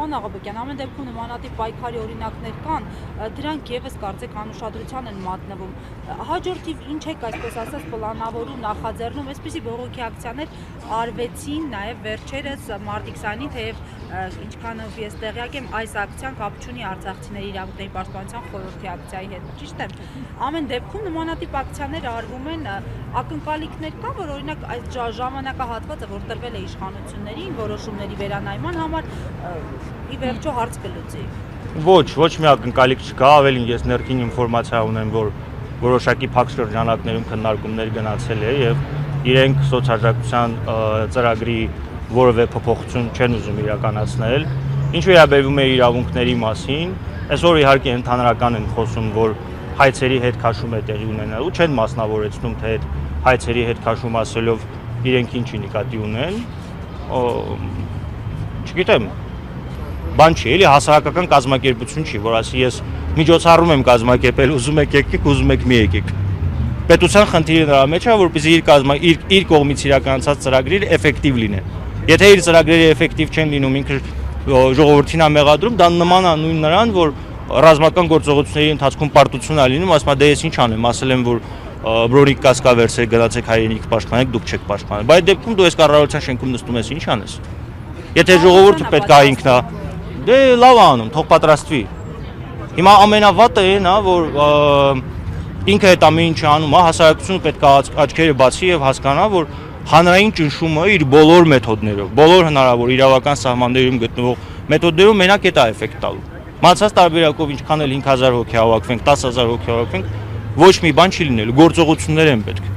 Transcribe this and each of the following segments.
Պարոն Աղաբեկյան, ամեն դեպքում նմանատիպ պայքարի օրինակներ կան, դրանք եւս կարծեք անուշադրության են մատնվում։ Հաջորդիվ ինչ եք այսպես ասած պլանավորում, նախաձեռնում, այսպիսի բողոքի ակցիաներ արվեցին նաեւ վերջերս մարտի 20-ին, թեև ինչքանով ես տեղյակ եմ, այս ակցիան կապ չունի արցախցիների իրավունքների պաշտպանության խորհրդի ակցիայի հետ, ճիշտ է։ Ամեն դեպքում նմանատիպ ակցիաներ արվում են, ակնկալիքներ կա, որ օրինակ այս ժամանակահատվածը, որ տրվել է իշխանություններին որոշումների վերանայման համար, ի վերջո հարց կլուծի։ Ոչ մի ակնկալիք չկա, ավելին ես ներքին ինֆորմացիա ունեմ, որ որոշակի փակ շրջանակներում քննարկումներ գնացել է եւ իրենք սոցիալական ծրագրի որևէ փոփոխություն չեն ուզում իրականացնել։ Ինչ վերաբերում է իրավունքների մասին, այսօր իհարկե ընդհանրական են խոսում, որ հայցերի հետ քաշում է տեղի ունենալու, չեն մասնավորեցնում, թե այդ հայցերի հետ քաշում ասելով իրենք ինչի նկատի ունեն, չգիտեմ, բան չի, էլի հասարակական կազմակերպություն չի, որ ասի ես միջոցառում եմ կազմակերպել, ուզում եք եկեք, ուզում եք մի եկեք։ Պետության խնդիրը նրա մեջ է, որպեսզի իր կողմից իրականացած ծրագրերը էֆեկտիվ լինեն։ Եթե իր ծրագրերը էֆեկտիվ չեն լինում, ինքը ժողովրդին է մեղադրում, դա նման է նույն նրան, որ ռազմական գործողությունների ընթացքում պարտություն է լինում, ասում է դե ես ինչ անեմ, ասել եմ, որ բրոնիկ կասկա վերցրեք, գնացեք հայրենիք պաշտպանեք, դուք չեք պաշտպանել։ Բայց այդ դեպքում դու այս կառավարության շենքում նստում ես, ինչ անես։ Եթե ժողովուրդը պետք է ինքնա, դե լավ անում, թող պատրաստվի։ Հիմա ամենավատը այն է, որ ինքը այդ ամեն ինչը անում է, հասարակությունը պետք է աչքերը բացի եւ հասկանա, որ հանրային ճնշումը իր բոլոր մեթոդներով, բոլոր հնարավոր իրավական սահմաններում գտնվող մեթոդներով մենակ այդ է էֆեկտ տալու։ Մացած տարբերակով ինչքան էլ 5000 հոգի հավաքվենք, 10000 հոգի հավաքվենք, ոչ մի բան չի լինելու, գործողություններ են պետք։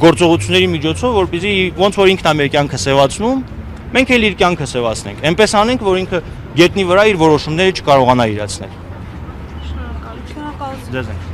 Գործողությունների միջոցով, որպեսզի ոնց որ ինքն է մեր կյանքը սևացնում, մենք էլ իր կյանքը սևացնենք։ Էնպես անենք, որ ինքը գետնի վրա իր որոշումները չկարողանա իրացնել։ Շնորհակալություն։ Ձեզ ենք։